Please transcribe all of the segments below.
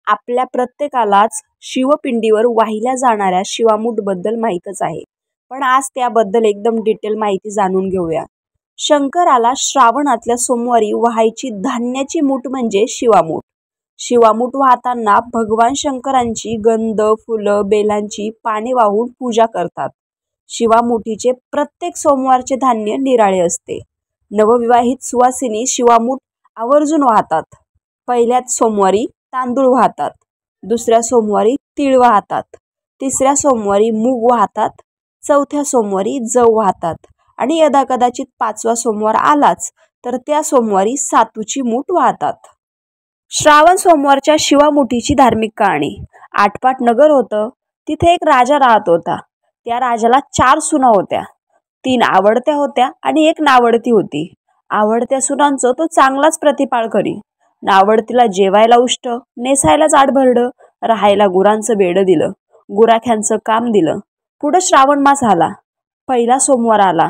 आपल्या प्रत्येकालाच शिवपिंडीवर वाहिल्या जाणाऱ्या शिवामूठबद्दल माहीतच आहे, पण आज त्याबद्दल एकदम डिटेल माहिती जाणून घेऊया. शंकराला श्रावणातल्या सोमवारी वाहायची धान्याची मूठ म्हणजे शिवामूठ. शिवामूठ वाहताना भगवान शंकरांची गंध, फुलं, बेलांची पाने वाहून पूजा करतात. शिवामुठीचे प्रत्येक सोमवारचे धान्य निराळे असते. नवविवाहित सुवासिनी शिवामूठ आवर्जून वाहतात. पहिल्याच सोमवारी तांदूळ वाहतात, दुसऱ्या सोमवारी तीळ वाहतात, तिसऱ्या सोमवारी मूग वाहतात, चौथ्या सोमवारी जव वाहतात आणि यदाकदाचित 5वा सोमवार आलाच तर त्या सोमवारी सातूची मूठ वाहतात. श्रावण सोमवारच्या शिवामुठीची धार्मिक कहाणी. आटपाट नगर होतं. तिथे एक राजा राहत होता. त्या राजाला 4 सुना होत्या. 3 आवडत्या होत्या आणि 1 नावडती होती. आवडत्या सुनांचं तो चांगलाच प्रतिपाळ करी. नावडतीला जेवायला उष्ट, नेसायला जाडभरडं, राहायला गुरांचं बेडं दिलं, गुराख्यांचं काम दिलं. पुढं श्रावण मास आला. पहिला सोमवार आला.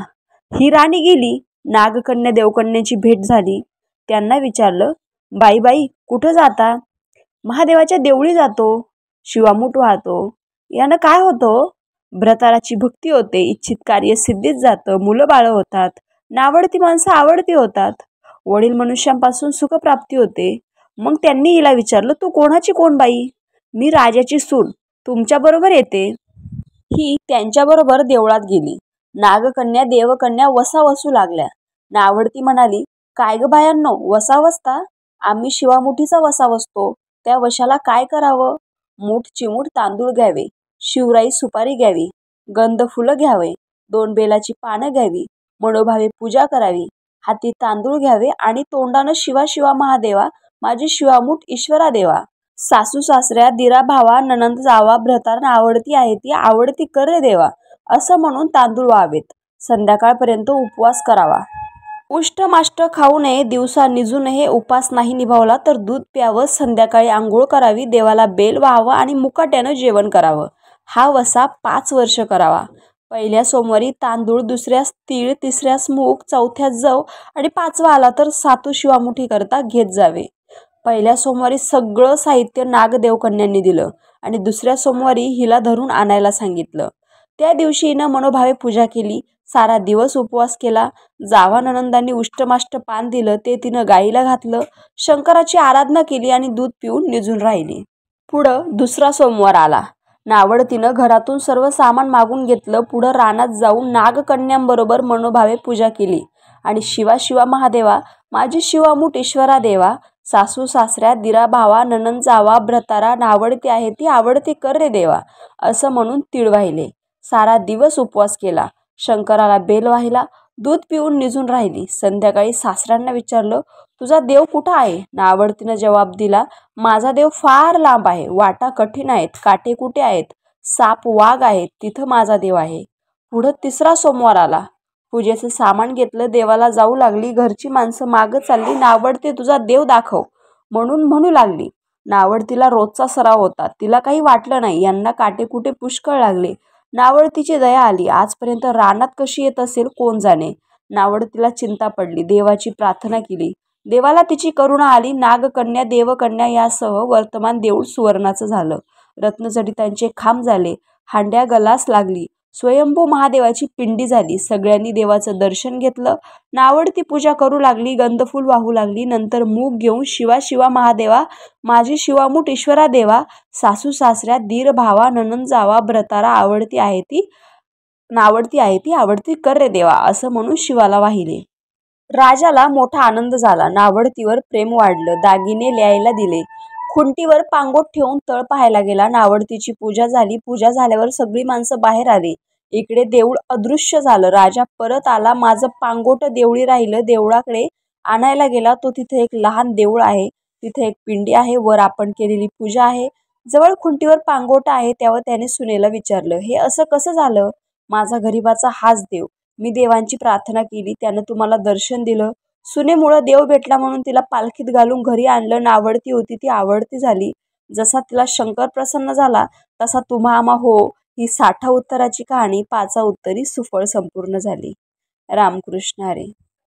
ही राणी गेली. नागकन्या देवकन्याची भेट झाली. त्यांना विचारलं, बाई बाई कुठं जाता? महादेवाच्या देवळी जातो, शिवामूठ वाहतो. यानं काय होतं? भ्रताराची भक्ती होते, इच्छित कार्य सिद्धीत जातं, मुलं बाळ होतात, नावडती माणसं आवडती होतात, वडील मनुष्यांपासून सुखप्राप्ती होते. मग त्यांनी हिला विचारलं, तू कोणाची कोण बाई? मी राजाची सून, तुमच्याबरोबर येते. ही त्यांच्याबरोबर देवळात गेली. नागकन्या देवकन्या वसा वसू लागल्या. नावडती म्हणाली, काय ग बायांनो, वसा वसता? आम्ही शिवामुठीचा वसा वसतो. त्या वशाला काय करावं? मूठ चिमूठ तांदूळ घ्यावे, शिवराई सुपारी घ्यावी, गंध फुलं घ्यावे, 2 बेलाची पानं घ्यावी, मनोभावे पूजा करावी, हाती तांदूळ घ्यावे आणि तोंडानं शिवा शिवा महादेवा, माझी शिवामूठ ईश्वरा देवा. सासू सासऱ्या दिरा भावा ननंद जावा, भ्रतांना आवडती आहे ती आवडती कर रे देवा, असं म्हणून तांदूळ व्हावेत. संध्याकाळपर्यंत उपवास करावा. उष्टमाष्ट खाऊ नये. दिवसा निजूनही उपास नाही निभावला तर दूध प्यावं. संध्याकाळी आंघोळ करावी, देवाला बेल व्हावं आणि मुकाट्यानं जेवण करावं. हा वसा 5 वर्ष करावा. पहिल्या सोमवारी तांदूळ, दुसऱ्यास तीळ, तिसऱ्यास मूग, चौथ्यास जव आणि 5वा आला तर सातू शिवामुठी करता घेत जावे. पहिल्या सोमवारी सगळं साहित्य नागदेवकन्यांनी दिलं आणि दुसऱ्या सोमवारी हिला धरून आणायला सांगितलं. त्या दिवशी हिनं मनोभावे पूजा केली. सारा दिवस उपवास केला. जावा ननंदांनी उष्टमाष्ट पान दिलं ते तिनं गाईला घातलं. शंकराची आराधना केली आणि दूध पिऊन निजून राहिली. पुढं दुसरा सोमवार आला. नावडतीनं घरातून सर्व सामान मागून घेतलं. पुढं रानात जाऊन नागकन्यांबरोबर मनोभावे पूजा केली आणि शिवा शिवा महादेवा, माझी शिवामूठ ईश्वरा देवा, सासू सासऱ्या दिरा भावा ननंद जावा, भ्रतारा नावडती आहे ती आवडती कर रे देवा, असं म्हणून तीळ वाहिले. सारा दिवस उपवास केला. शंकराला बेल वाहिला. दूध पिऊन निजून राहिली. संध्याकाळी सासऱ्यांना विचारलं, तुझा देव कुठं आहे? नावडतीनं जवाब दिला, माझा देव फार लांब आहे. वाटा कठीण आहेत, काटे कुठे आहेत, साप वाघ आहेत, तिथं माझा देव आहे. पुढं तिसरा सोमवार आला. पूजेचं सामान घेतलं. देवाला जाऊ लागली. घरची माणसं मागं चालली. नावडते तुझा देव दाखव म्हणून म्हणू लागली. नावडतीला रोजचा सराव होता. तिला काही वाटलं नाही. यांना काटेकुटे पुष्कळ लागले. नावडतीची दया आली. आजपर्यंत रानात कशी येत असेल कोण जाणे. नावडतीला चिंता पडली. देवाची प्रार्थना केली. देवाला तिची करुणा आली. नागकन्या देवकन्या यासह वर्तमान देऊळ सुवर्णाचं झालं. रत्नजडितांचे खांब झाले. हांड्या गलास लागली. स्वयंभू महादेवाची पिंडी झाली. सगळ्यांनी देवाचं दर्शन घेतलं. नावडती पूजा करू लागली. गंधफूल वाहू लागली. नंतर मूग घेऊन शिवा शिवा महादेवा, माझी शिवामूठ ईश्वरा देवा, सासू सासऱ्या दीर भावा ननंद जावा, भ्रतारा आवडती आहे ती आवडती कर रे देवा, असं म्हणून शिवाला वाहिले. राजाला मोठा आनंद झाला. नावडतीवर प्रेम वाढलं. दागिने ल्यायला दिले. खुंटीवर पांगोट ठेवून तळ पाहायला गेला. नावडतीची पूजा झाली. पूजा झाल्यावर सगळी माणसं बाहेर आली. इकडे देऊळ अदृश्य झालं. राजा परत आला. माझं पांगोट देवळी राहिलं. देवळाकडे आणायला गेला. तो तिथे एक लहान देऊळ आहे. तिथे एक पिंडी आहे. वर आपण केलेली पूजा आहे. जवळ खुंटीवर पांगोट आहे. तेव्हा त्याने सुनेला विचारलं, हे असं कसं झालं? माझा गरीबाचा हाच देव. मी देवांची प्रार्थना केली, त्यानं तुम्हाला दर्शन दिलं. सुनेमुळं देव भेटला म्हणून तिला पालखीत घालून घरी आणलं. नावडती होती ती आवडती झाली. जसा तिला शंकर प्रसन्न झाला तसा तुम्हा आम्हा हो. ही 60 उत्तराची कहाणी 5 उत्तरी सुफळ संपूर्ण झाली. रामकृष्ण हरी.